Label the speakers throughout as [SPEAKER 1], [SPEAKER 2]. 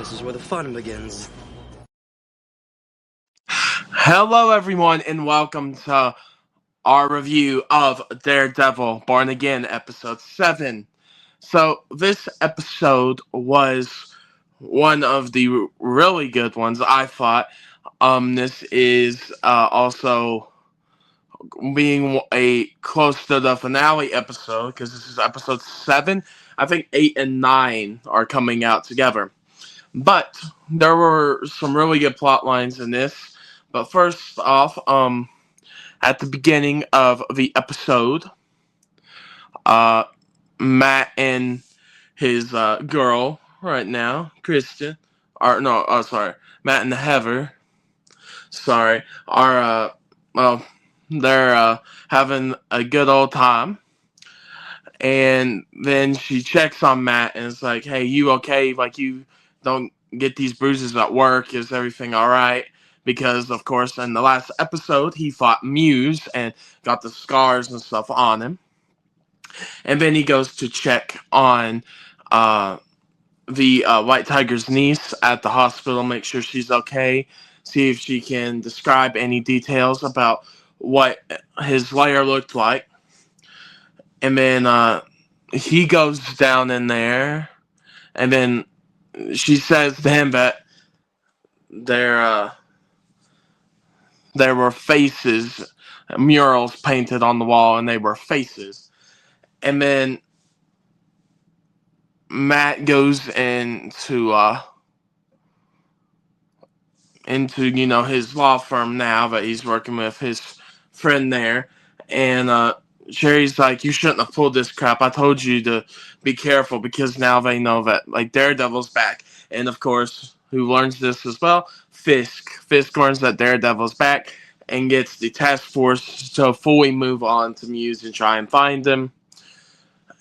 [SPEAKER 1] This is where the fun begins.
[SPEAKER 2] Hello, everyone, and welcome to our review of Daredevil Born Again, Episode 7. So, this episode was one of the really good ones, I thought. This is also being a close to the finale episode, because this is Episode 7. I think 8 and 9 are coming out together. But there were some really good plot lines in this. But first off, at the beginning of the episode, uh, Matt and his girl right now, Kristen, or no, sorry, Matt and Heather, sorry, are well, they're having a good old time. And then she checks on Matt and is like, "Hey, you okay? Like, you don't get these bruises at work? Is everything all right?" Because, of course, in the last episode, he fought Muse and got the scars and stuff on him. And then he goes to check on uh, the White Tiger's niece at the hospital, make sure she's okay, see if she can describe any details about what his lair looked like. And then he goes down in there, and then she says to him that there there were faces, murals painted on the wall, and they were faces. And then Matt goes into his law firm now that he's working with his friend there, and Sherry's like, "You shouldn't have pulled this crap. I told you to be careful because now they know that like Daredevil's back." And of course, who learns this as well? Fisk. Fisk learns that Daredevil's back and gets the task force to fully move on to Muse and try and find him.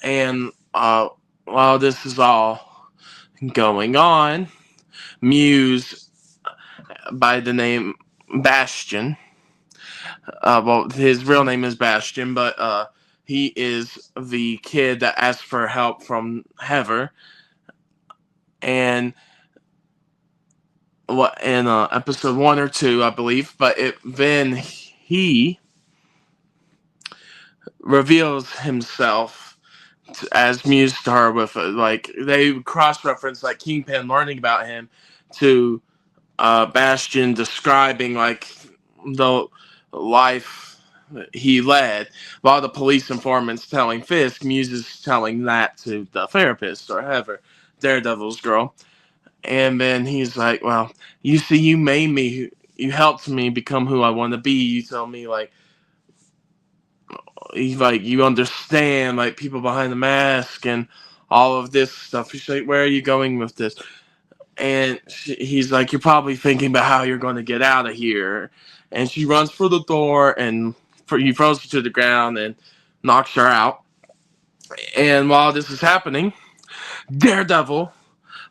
[SPEAKER 2] And while this is all going on, Muse, by the name Bastion, well, his real name is Bastion, but he is the kid that asked for help from Heather. And what in episode 1 or 2, I believe, but then he reveals himself as Muse to her with like they cross-reference like Kingpin learning about him to Bastion describing like the life he led, while the police informants telling Fisk, Muse is telling that to the therapist or Heather, Daredevil's girl. And then he's like, "Well, you see, you made me, you helped me become who I want to be. You tell me like you understand like people behind the mask and all of this stuff." She's like, "Where are you going with this?" And he's like, "You're probably thinking about how you're going to get out of here." And she runs for the door, and he throws her to the ground and knocks her out. And while this is happening, Daredevil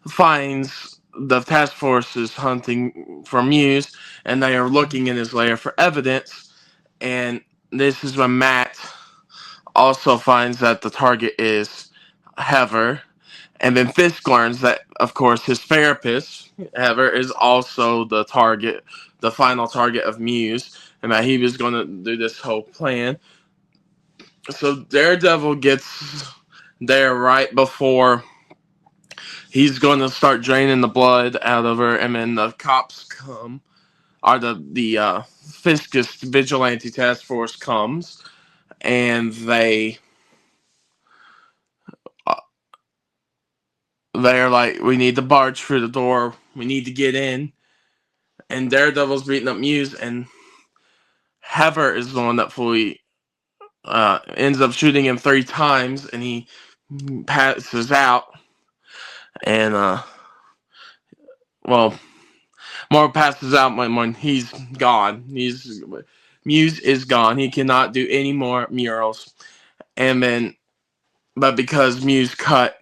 [SPEAKER 2] finds the task force is hunting for Muse, and they are looking in his lair for evidence. And this is when Matt also finds that the target is Heather. And then Fisk learns that, of course, his therapist, Heather, is also the target, the final target of Muse, and that he was going to do this whole plan. So Daredevil gets there right before he's going to start draining the blood out of her, and then the cops come, or the Fiscus Vigilante Task Force comes, and they're like, "We need to barge through the door. We need to get in." And Daredevil's beating up Muse, and Heather is the one that fully ends up shooting him 3 times, and he passes out. And well, more passes out when he's gone. Muse is gone. He cannot do any more murals. And then, but because Muse cut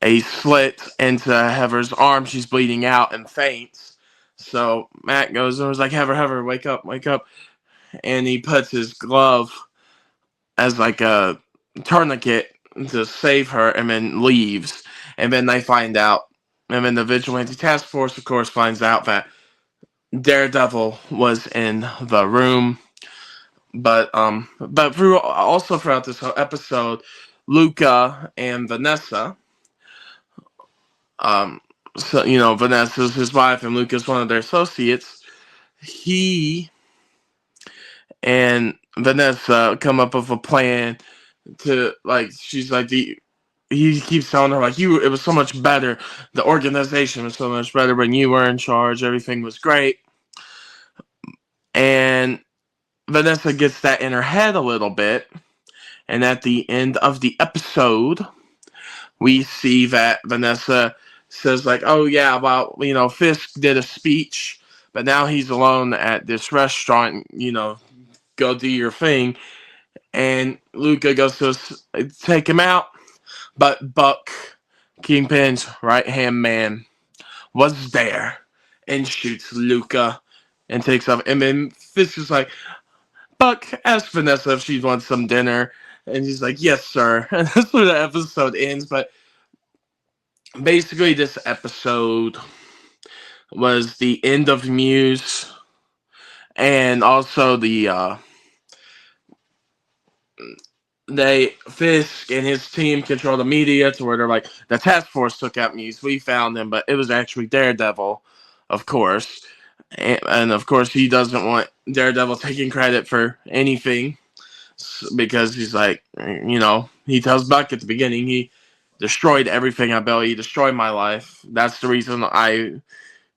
[SPEAKER 2] a slit into Heather's arm, she's bleeding out and faints. So Matt goes and was like, "Heather, wake up, wake up." And he puts his glove as like a tourniquet to save her, and then leaves. And then they find out and then the Vigilante Task Force, of course, finds out that Daredevil was in the room. But throughout this whole episode, Luca and Vanessa, um, so Vanessa's his wife and Luca's one of their associates. He and Vanessa come up with a plan to she's like he keeps telling her it was so much better. The organization was so much better when you were in charge. Everything was great. And Vanessa gets that in her head a little bit. And at the end of the episode, we see that Vanessa says oh yeah, well, Fisk did a speech, but now he's alone at this restaurant, go do your thing. And Luca goes to take him out, but Buck, Kingpin's right-hand man, was there and shoots Luca and takes off. And then Fisk is like, Buck, ask Vanessa if she wants some dinner. And he's like, yes, sir. And that's where the episode ends. But basically, this episode was the end of Muse, and also Fisk and his team control the media to where they're like, the task force took out Muse, we found him, but it was actually Daredevil, of course. And of course, he doesn't want Daredevil taking credit for anything because he's like, he tells Buck at the beginning, he destroyed everything I built. He destroyed my life. That's the reason I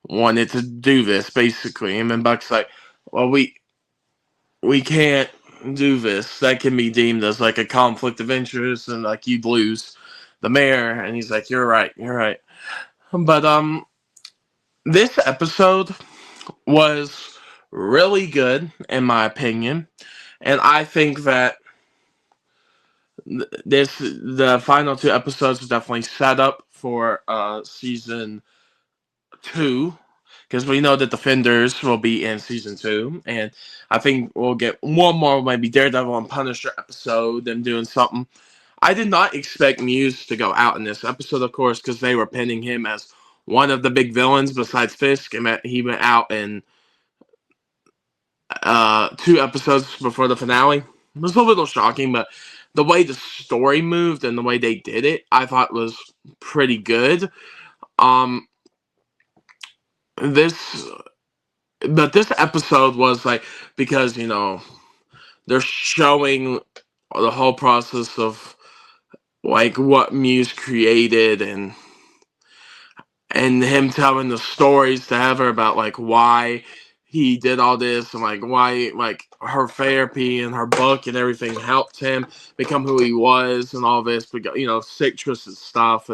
[SPEAKER 2] wanted to do this, basically. And then Buck's like, well, we can't do this. That can be deemed as a conflict of interest, and you'd lose the mayor. And he's like, you're right. But this episode was really good in my opinion, and I think that the final two episodes definitely set up for season 2, because we know that Defenders will be in season 2, and I think we'll get one more maybe Daredevil and Punisher episode, them doing something. I did not expect Muse to go out in this episode, of course, because they were pinning him as one of the big villains besides Fisk, and he went out in 2 episodes before the finale. It was a little shocking, but the way the story moved and the way they did it, I thought was pretty good. This episode was because they're showing the whole process of what Muse created, and him telling the stories to Heather about like why he did all this, and why her therapy and her book and everything helped him become who he was and all this. But citrus and stuff.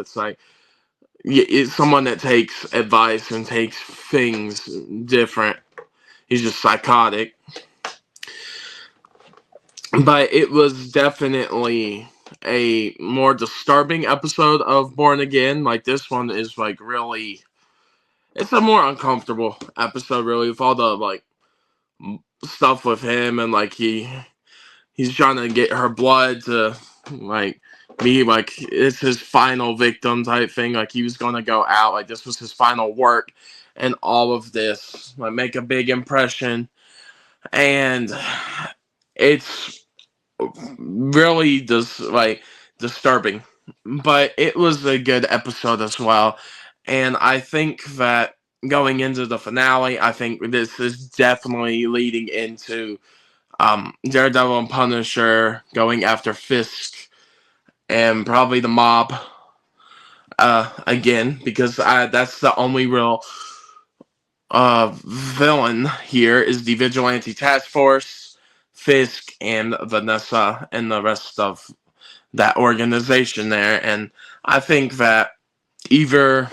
[SPEAKER 2] It's someone that takes advice and takes things different. He's just psychotic. But it was definitely a more disturbing episode of Born Again. This one is really, it's a more uncomfortable episode, really, with all the stuff with him, and he's trying to get her blood to be it's his final victim type thing. He was gonna go out, this was his final work, and all of this make a big impression, and it's really disturbing, but it was a good episode as well. And I think that going into the finale, I think this is definitely leading into Daredevil and Punisher going after Fisk and probably the mob again, because that's the only real villain here is the Vigilante Task Force, Fisk, and Vanessa, and the rest of that organization there. And I think that either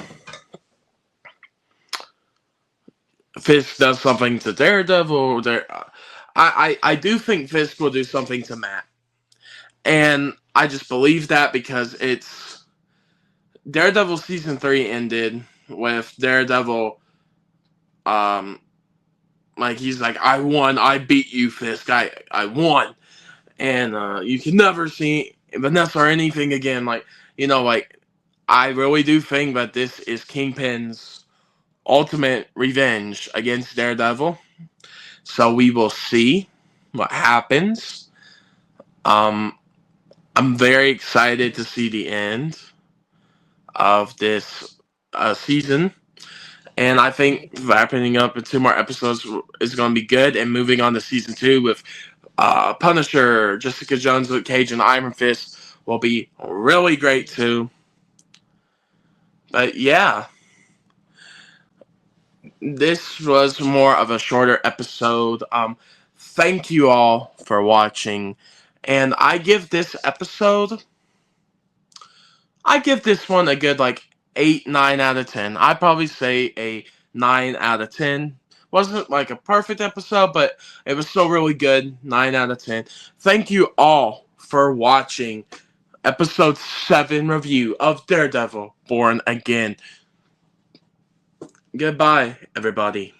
[SPEAKER 2] Fisk does something to Daredevil, or I do think Fisk will do something to Matt. And I just believe that because it's Daredevil season 3 ended with Daredevil he's like, I won, I beat you, Fisk, I won. And you can never see Vanessa or anything again. I really do think that this is Kingpin's ultimate revenge against Daredevil. So we will see what happens. Um, I'm very excited to see the end of this season. And I think wrapping up in 2 more episodes is going to be good. And moving on to season 2 with Punisher, Jessica Jones, Luke Cage, and Iron Fist will be really great too. But yeah, this was more of a shorter episode. Thank you all for watching. And I give this one a good like 8, 9 out of 10. I'd probably say a 9 out of 10. Wasn't like a perfect episode, but it was still really good. 9 out of 10. Thank you all for watching episode 7 review of Daredevil Born Again. Goodbye, everybody.